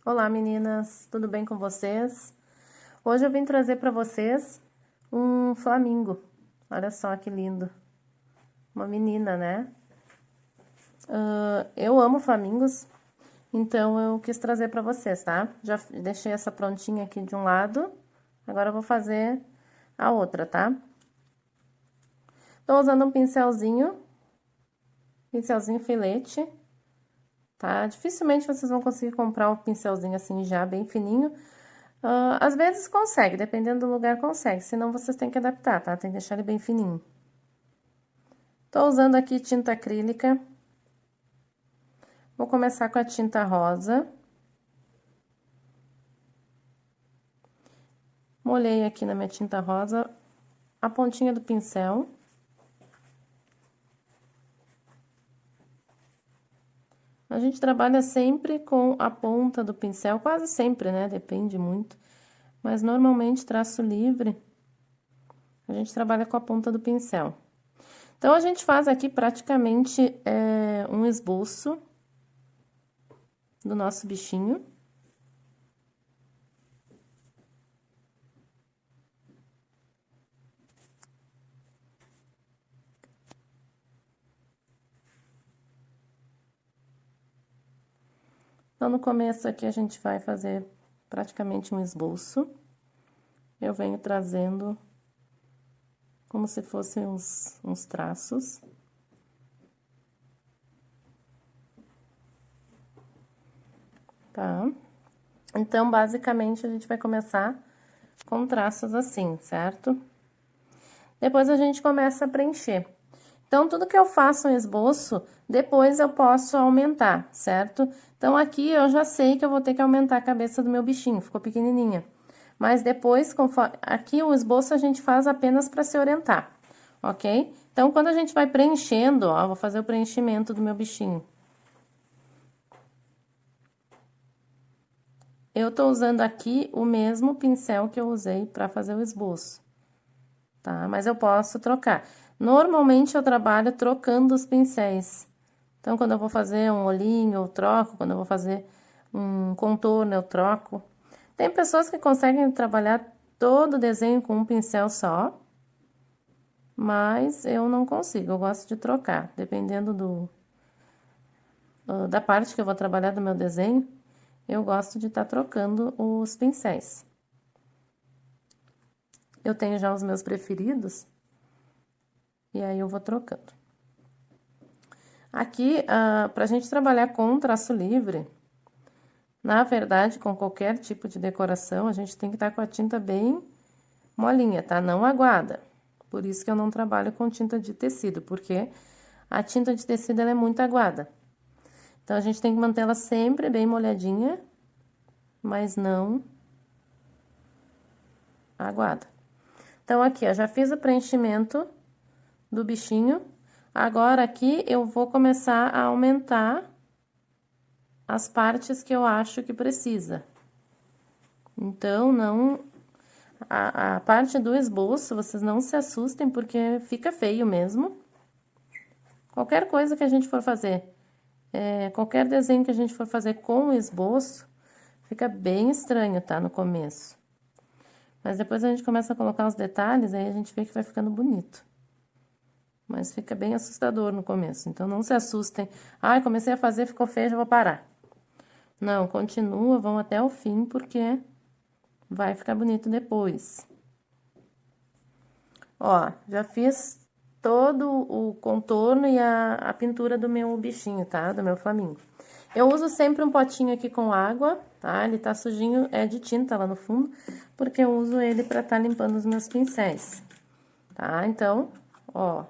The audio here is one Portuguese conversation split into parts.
Olá meninas, tudo bem com vocês? Hoje eu vim trazer para vocês um flamingo. Olha só que lindo. Uma menina, né? Eu amo flamingos, então eu quis trazer para vocês, tá? Já deixei essa prontinha aqui de um lado, agora eu vou fazer a outra, tá? Tô usando um pincelzinho filete, tá? Dificilmente vocês vão conseguir comprar um pincelzinho assim já bem fininho. Às vezes consegue, dependendo do lugar consegue, senão vocês têm que adaptar, tá? Tem que deixar ele bem fininho. Tô usando aqui tinta acrílica. Vou começar com a tinta rosa. Molhei aqui na minha tinta rosa a pontinha do pincel. A gente trabalha sempre com a ponta do pincel, quase sempre, né? Depende muito. Mas normalmente traço livre, a gente trabalha com a ponta do pincel. Então, a gente faz aqui praticamente um esboço do nosso bichinho. Então, no começo aqui a gente vai fazer praticamente um esboço. Eu venho trazendo como se fossem uns traços. Tá? Então, basicamente, a gente vai começar com traços assim, certo? Depois a gente começa a preencher. Então, tudo que eu faço um esboço, depois eu posso aumentar, certo? Então, aqui eu já sei que eu vou ter que aumentar a cabeça do meu bichinho, ficou pequenininha. Mas depois, conforme... aqui o esboço a gente faz apenas para se orientar, ok? Então, quando a gente vai preenchendo, ó, vou fazer o preenchimento do meu bichinho. Eu tô usando aqui o mesmo pincel que eu usei para fazer o esboço, tá? Mas eu posso trocar. Normalmente eu trabalho trocando os pincéis. Então, quando eu vou fazer um olhinho, eu troco. Quando eu vou fazer um contorno, eu troco. Tem pessoas que conseguem trabalhar todo o desenho com um pincel só, mas eu não consigo. Eu gosto de trocar, dependendo da parte que eu vou trabalhar do meu desenho, eu gosto de estar trocando os pincéis. Eu tenho já os meus preferidos, e aí eu vou trocando. Aqui, pra gente trabalhar com traço livre, na verdade, com qualquer tipo de decoração, a gente tem que estar com a tinta bem molinha, tá? Não aguada. Por isso que eu não trabalho com tinta de tecido, porque a tinta de tecido ela é muito aguada. Então, a gente tem que manter ela sempre bem molhadinha, mas não aguada. Então, aqui, ó, já fiz o preenchimento do bichinho. Agora, aqui, eu vou começar a aumentar as partes que eu acho que precisa. Então, não... A parte do esboço, vocês não se assustem, porque fica feio mesmo. Qualquer coisa que a gente for fazer, qualquer desenho que a gente for fazer com o esboço, fica bem estranho, tá? No começo. Mas depois a gente começa a colocar os detalhes, aí a gente vê que vai ficando bonito. Mas fica bem assustador no começo, então não se assustem. Ai, comecei a fazer, ficou feio, já vou parar. Não, continua, vão até o fim, porque vai ficar bonito depois. Ó, já fiz todo o contorno e a pintura do meu bichinho, tá? Do meu flamingo. Eu uso sempre um potinho aqui com água, tá? Ele tá sujinho, é de tinta lá no fundo, porque eu uso ele pra tá limpando os meus pincéis, tá? Então, ó,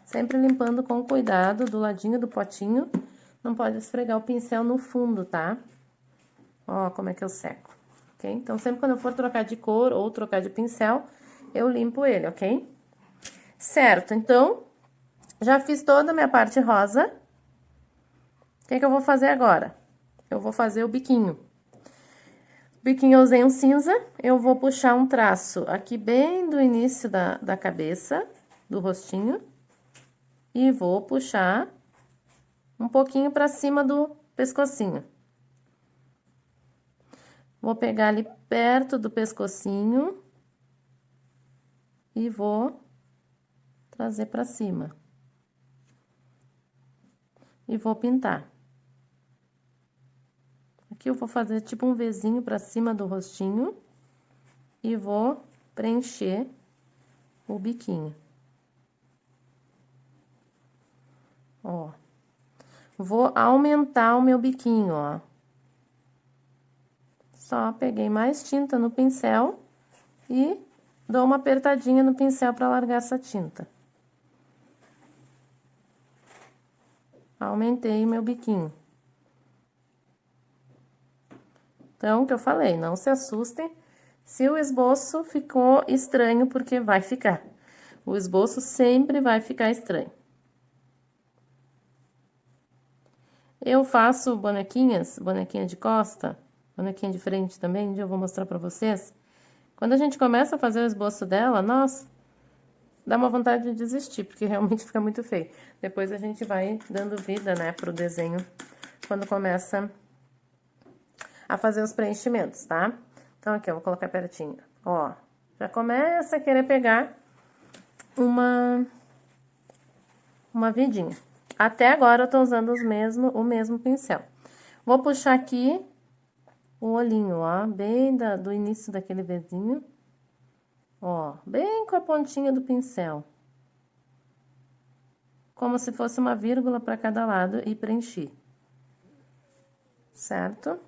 sempre limpando com cuidado do ladinho do potinho, não pode esfregar o pincel no fundo, tá? Ó, como é que eu seco, ok? Então, sempre quando eu for trocar de cor ou trocar de pincel, eu limpo ele, ok? Certo, então, já fiz toda a minha parte rosa. O que que eu vou fazer agora? Eu vou fazer o biquinho. O biquinho eu usei um cinza, eu vou puxar um traço aqui bem do início da cabeça, do rostinho. E vou puxar um pouquinho pra cima do pescocinho. Vou pegar ali perto do pescocinho e vou trazer pra cima. E vou pintar. Aqui eu vou fazer tipo um Vzinho pra cima do rostinho e vou preencher o biquinho. Ó. Vou aumentar o meu biquinho, ó. Só peguei mais tinta no pincel e dou uma apertadinha no pincel para largar essa tinta. Aumentei meu biquinho. Então, o que eu falei, não se assustem se o esboço ficou estranho, porque vai ficar. O esboço sempre vai ficar estranho. Eu faço bonequinhas, bonequinha de costa, bonequinha de frente também, um dia eu vou mostrar pra vocês. Quando a gente começa a fazer o esboço dela, nossa, dá uma vontade de desistir, porque realmente fica muito feio. Depois a gente vai dando vida, né, pro desenho, quando começa a fazer os preenchimentos, tá? Então, aqui, eu vou colocar pertinho. Ó, já começa a querer pegar uma vidinha. Até agora eu tô usando o mesmo pincel. Vou puxar aqui o olhinho, ó, bem do início daquele Vzinho. Ó, bem com a pontinha do pincel. Como se fosse uma vírgula para cada lado e preencher. Certo?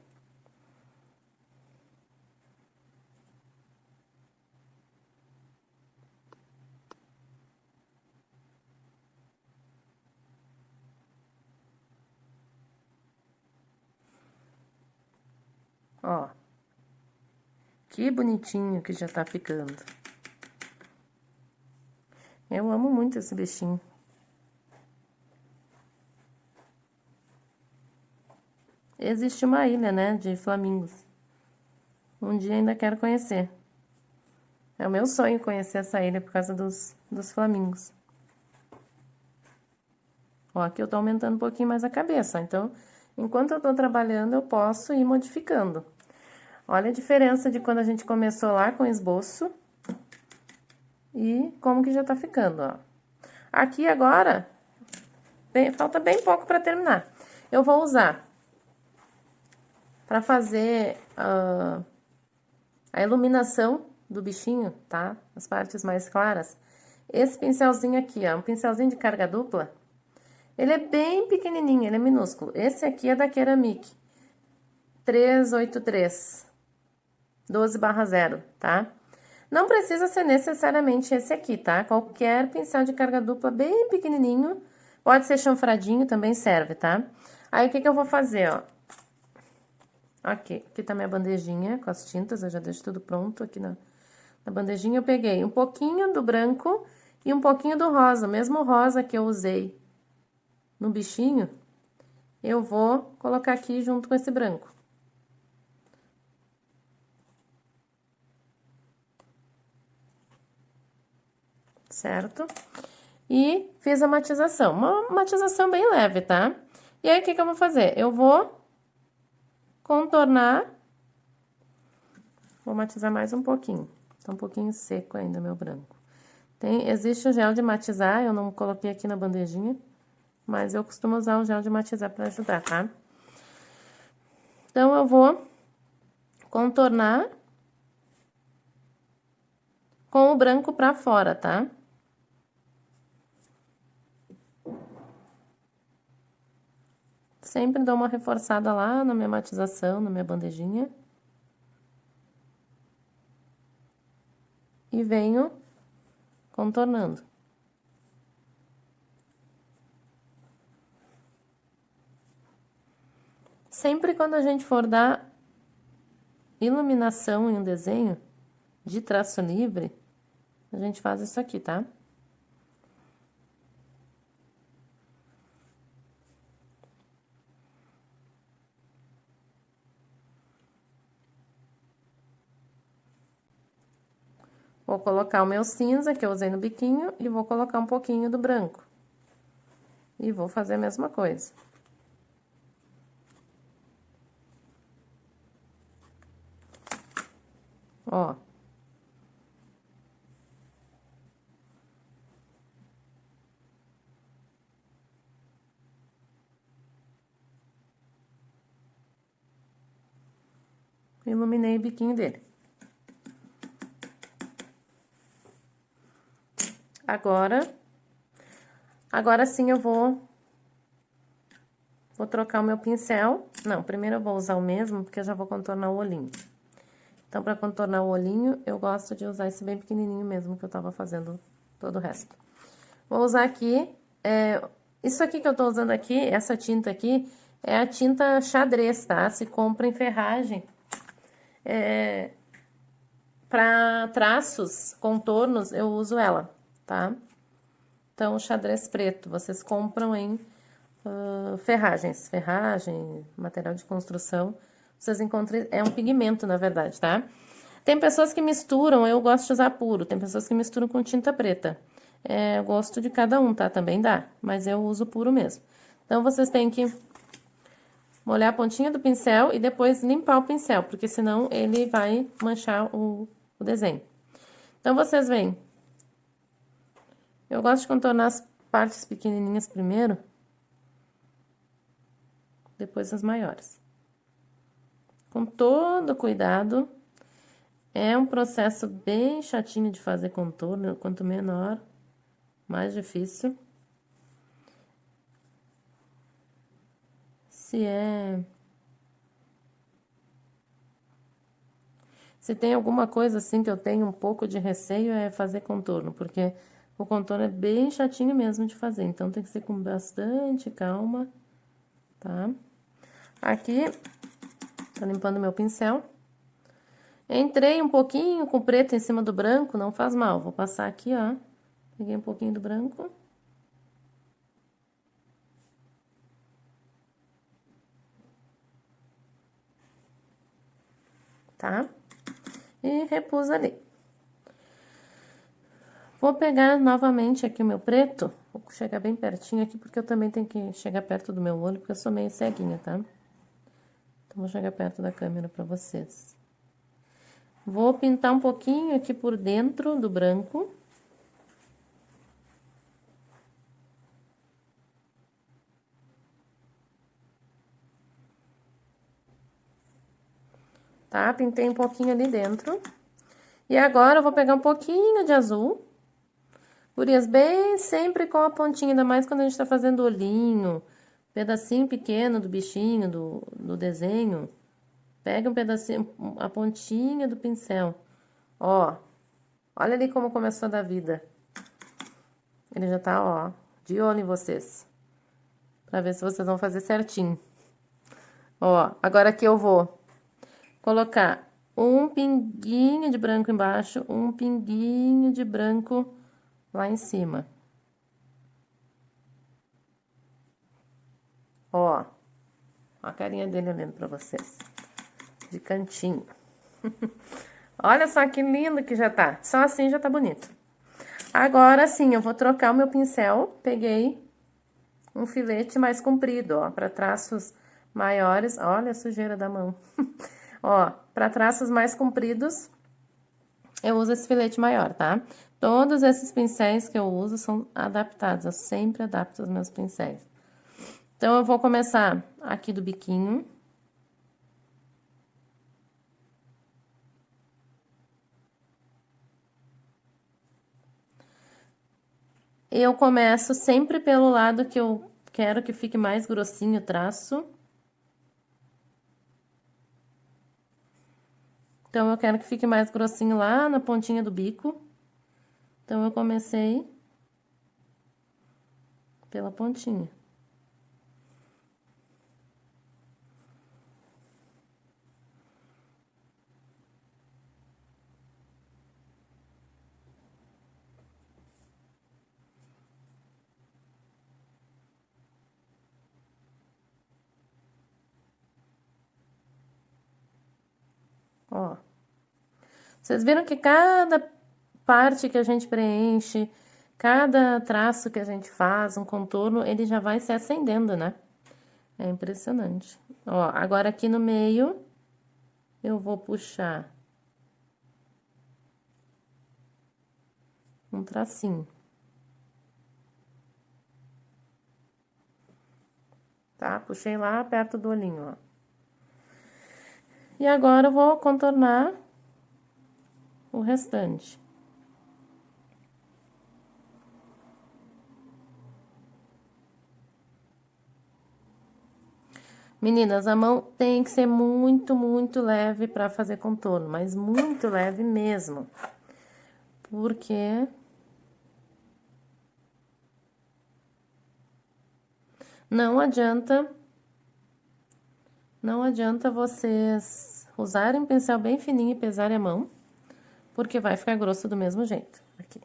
Ó. Que bonitinho que já tá ficando. Eu amo muito esse bichinho. Existe uma ilha, né, de flamingos. Um dia ainda quero conhecer. É o meu sonho conhecer essa ilha por causa dos flamingos. Ó, aqui eu tô aumentando um pouquinho mais a cabeça. Então, enquanto eu tô trabalhando, eu posso ir modificando. Olha a diferença de quando a gente começou lá com o esboço e como que já tá ficando, ó. Aqui agora, falta bem pouco pra terminar. Eu vou usar pra fazer a iluminação do bichinho, tá? As partes mais claras. Esse pincelzinho aqui, ó, um pincelzinho de carga dupla. Ele é bem pequenininho, ele é minúsculo. Esse aqui é da Ceramic 383 12/0, tá? Não precisa ser necessariamente esse aqui, tá? Qualquer pincel de carga dupla bem pequenininho, pode ser chanfradinho, também serve, tá? Aí, o que que eu vou fazer, ó? Aqui tá minha bandejinha com as tintas, eu já deixo tudo pronto aqui na bandejinha. Eu peguei um pouquinho do branco e um pouquinho do rosa, o mesmo rosa que eu usei no bichinho, eu vou colocar aqui junto com esse branco. Certo? E fiz a matização, uma matização bem leve, tá? E aí, o que que eu vou fazer? Eu vou contornar, vou matizar mais um pouquinho, tá um pouquinho seco ainda meu branco. Existe o gel de matizar, eu não coloquei aqui na bandejinha, mas eu costumo usar o gel de matizar pra ajudar, tá? Então, eu vou contornar com o branco pra fora, tá? Sempre dou uma reforçada lá na minha matização, na minha bandejinha. E venho contornando. Sempre quando a gente for dar iluminação em um desenho de traço livre, a gente faz isso aqui, tá? Vou colocar o meu cinza, que eu usei no biquinho, e vou colocar um pouquinho do branco. E vou fazer a mesma coisa. Ó. Iluminei o biquinho dele. Agora sim eu vou trocar o meu pincel. Não, primeiro eu vou usar o mesmo, porque eu já vou contornar o olhinho. Então, pra contornar o olhinho, eu gosto de usar esse bem pequenininho mesmo, que eu tava fazendo todo o resto. Vou usar aqui, isso aqui que eu tô usando aqui, essa tinta aqui, é a tinta xadrez, tá? Se compra em ferragem. Pra traços, contornos, eu uso ela, tá? Então, xadrez preto, vocês compram em ferragem, material de construção, vocês encontram, é um pigmento, na verdade, tá? Tem pessoas que misturam, eu gosto de usar puro, tem pessoas que misturam com tinta preta. É gosto de cada um, tá? Também dá, mas eu uso puro mesmo. Então, vocês têm que molhar a pontinha do pincel e depois limpar o pincel, porque senão ele vai manchar o desenho. Então, vocês vêm. Eu gosto de contornar as partes pequenininhas primeiro, depois as maiores. Com todo cuidado. É um processo bem chatinho de fazer contorno, quanto menor, mais difícil. Se tem alguma coisa assim que eu tenho um pouco de receio é fazer contorno, porque o contorno é bem chatinho mesmo de fazer, então tem que ser com bastante calma, tá? Aqui, tô limpando meu pincel. Entrei um pouquinho com preto em cima do branco, não faz mal. Vou passar aqui, ó. Peguei um pouquinho do branco. Tá? E repus ali. Vou pegar novamente aqui o meu preto. Vou chegar bem pertinho aqui, porque eu também tenho que chegar perto do meu olho, porque eu sou meio ceguinha, tá? Então, vou chegar perto da câmera pra vocês. Vou pintar um pouquinho aqui por dentro do branco. Tá? Pintei um pouquinho ali dentro. E agora eu vou pegar um pouquinho de azul. Gurias, bem sempre com a pontinha, ainda mais quando a gente tá fazendo olhinho, pedacinho pequeno do bichinho, do desenho. Pega um pedacinho, a pontinha do pincel. Ó, olha ali como começou a dar vida. Ele já tá, ó, de olho em vocês. Pra ver se vocês vão fazer certinho. Ó, agora aqui eu vou colocar um pinguinho de branco embaixo, um pinguinho de branco lá em cima. Ó, a carinha dele olhando pra vocês. De cantinho. Olha só que lindo que já tá. Só assim já tá bonito. Agora sim, eu vou trocar o meu pincel. Peguei um filete mais comprido, ó, para traços maiores. Olha a sujeira da mão. Ó, para traços mais compridos, eu uso esse filete maior, tá? Todos esses pincéis que eu uso são adaptados. Eu sempre adapto os meus pincéis. Então, eu vou começar aqui do biquinho. Eu começo sempre pelo lado que eu quero que fique mais grossinho o traço. Então, eu quero que fique mais grossinho lá na pontinha do bico. Então, eu comecei pela pontinha. Ó. Vocês viram que cada parte que a gente preenche, cada traço que a gente faz, um contorno, ele já vai se acendendo, né? É impressionante. Ó, agora aqui no meio, eu vou puxar um tracinho. Tá? Puxei lá perto do olhinho, ó. E agora eu vou contornar o restante. Meninas, a mão tem que ser muito, muito leve para fazer contorno, mas muito leve mesmo. Porque não adianta vocês usarem um pincel bem fininho e pesarem a mão, porque vai ficar grosso do mesmo jeito. Aqui.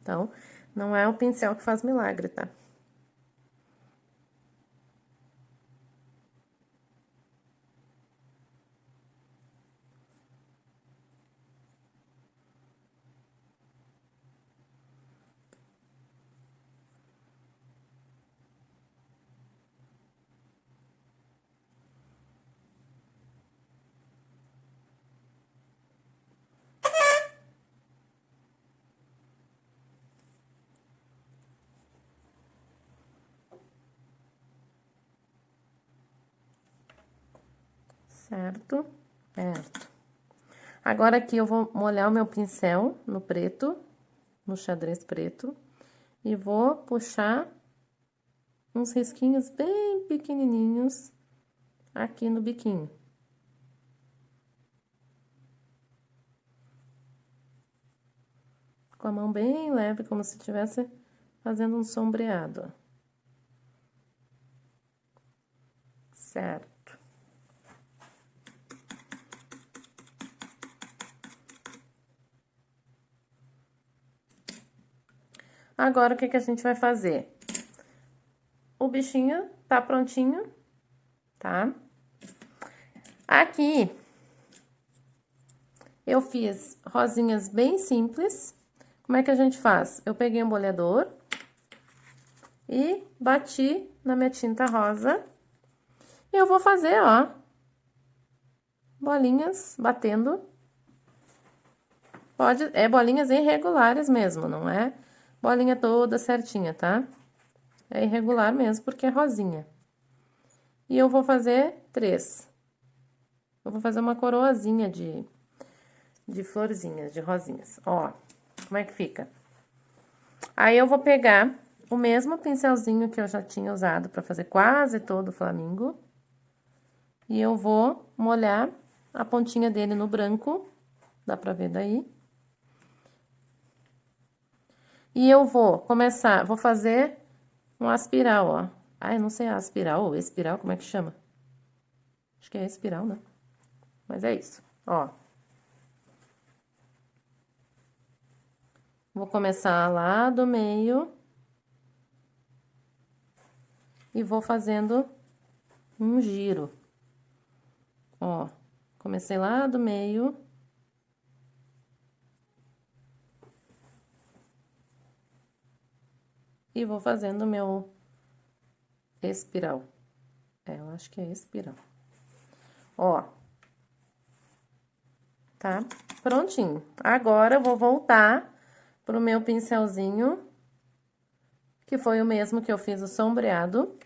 Então, não é o pincel que faz milagre, tá? Certo? Certo. Agora aqui eu vou molhar o meu pincel no preto, no xadrez preto, e vou puxar uns risquinhos bem pequenininhos aqui no biquinho. Com a mão bem leve, como se estivesse fazendo um sombreado, ó. Certo. Agora, o que que a gente vai fazer? O bichinho tá prontinho, tá? Aqui, eu fiz rosinhas bem simples. Como é que a gente faz? Eu peguei um molhador e bati na minha tinta rosa. E eu vou fazer, ó, bolinhas batendo. É bolinhas irregulares mesmo, não é bolinha toda certinha, tá? É irregular mesmo, porque é rosinha. E eu vou fazer 3. Eu vou fazer uma coroazinha de florzinhas, de rosinhas. Ó, como é que fica? Aí eu vou pegar o mesmo pincelzinho que eu já tinha usado pra fazer quase todo o flamingo. E eu vou molhar a pontinha dele no branco, dá pra ver daí. E eu vou começar, vou fazer uma espiral, ó. Ai, não sei a espiral ou espiral, como é que chama? Acho que é espiral, né? Mas é isso, ó. Vou começar lá do meio e vou fazendo um giro. Ó, comecei lá do meio. E vou fazendo o meu espiral. É, eu acho que é espiral. Ó. Tá? Prontinho. Agora eu vou voltar pro meu pincelzinho, que foi o mesmo que eu fiz o sombreado.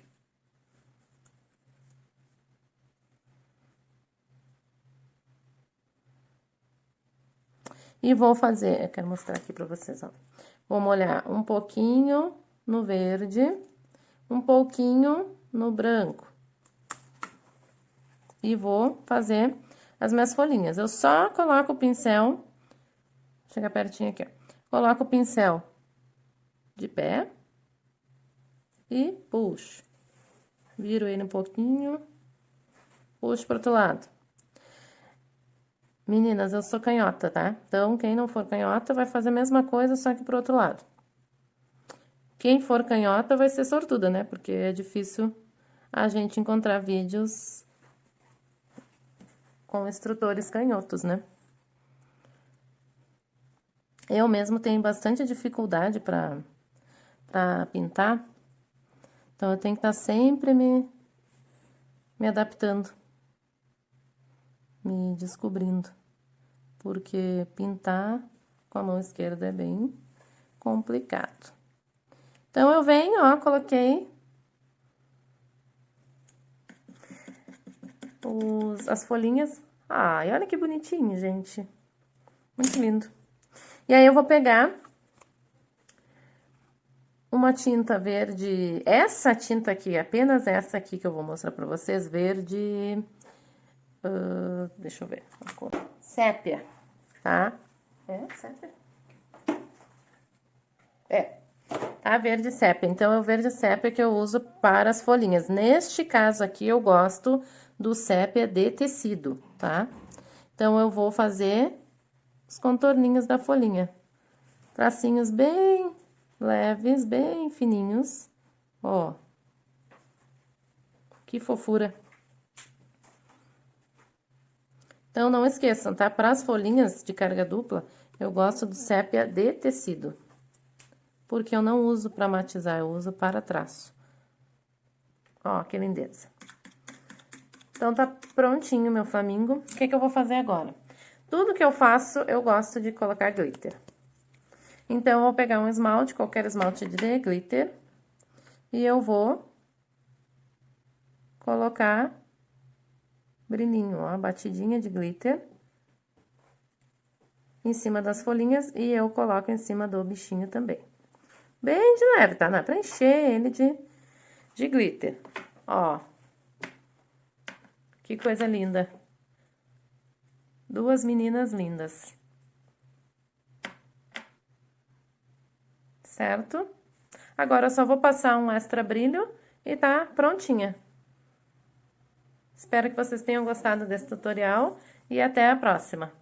E vou fazer, eu quero mostrar aqui pra vocês, ó. Vou molhar um pouquinho no verde, um pouquinho no branco. E vou fazer as minhas folhinhas. Eu só coloco o pincel, chega pertinho aqui, ó. Coloco o pincel de pé e puxo. Viro ele um pouquinho, puxo pro outro lado. Meninas, eu sou canhota, tá? Então, quem não for canhota vai fazer a mesma coisa, só que pro outro lado. Quem for canhota vai ser sortuda, né? Porque é difícil a gente encontrar vídeos com instrutores canhotos, né? Eu mesmo tenho bastante dificuldade pra pintar, então eu tenho que estar sempre me adaptando me descobrindo, porque pintar com a mão esquerda é bem complicado. Então, eu venho, ó, coloquei as folhinhas. Ai, olha que bonitinho, gente. Muito lindo. E aí, eu vou pegar uma tinta verde, essa tinta aqui, apenas essa aqui que eu vou mostrar pra vocês, verde, deixa eu ver, sépia, tá? É, sépia? É, tá verde sépia, então é o verde sépia que eu uso para as folhinhas. Neste caso aqui, eu gosto do sépia de tecido, tá? Então, eu vou fazer os contorninhos da folhinha. Tracinhos bem leves, bem fininhos. Ó. Que fofura. Então, não esqueçam, tá? Para as folhinhas de carga dupla, eu gosto do sépia de tecido. Porque eu não uso para matizar, eu uso para traço. Ó, que lindeza. Então, tá prontinho meu flamingo. O que que eu vou fazer agora? Tudo que eu faço, eu gosto de colocar glitter. Então, eu vou pegar um esmalte, qualquer esmalte de glitter, e eu vou colocar brilhinho, ó, batidinha de glitter em cima das folhinhas e eu coloco em cima do bichinho também. Bem de leve, tá? Não é pra encher ele de glitter. Ó, que coisa linda. Duas meninas lindas. Certo? Agora, eu só vou passar um extra brilho e tá prontinha. Espero que vocês tenham gostado desse tutorial e até a próxima.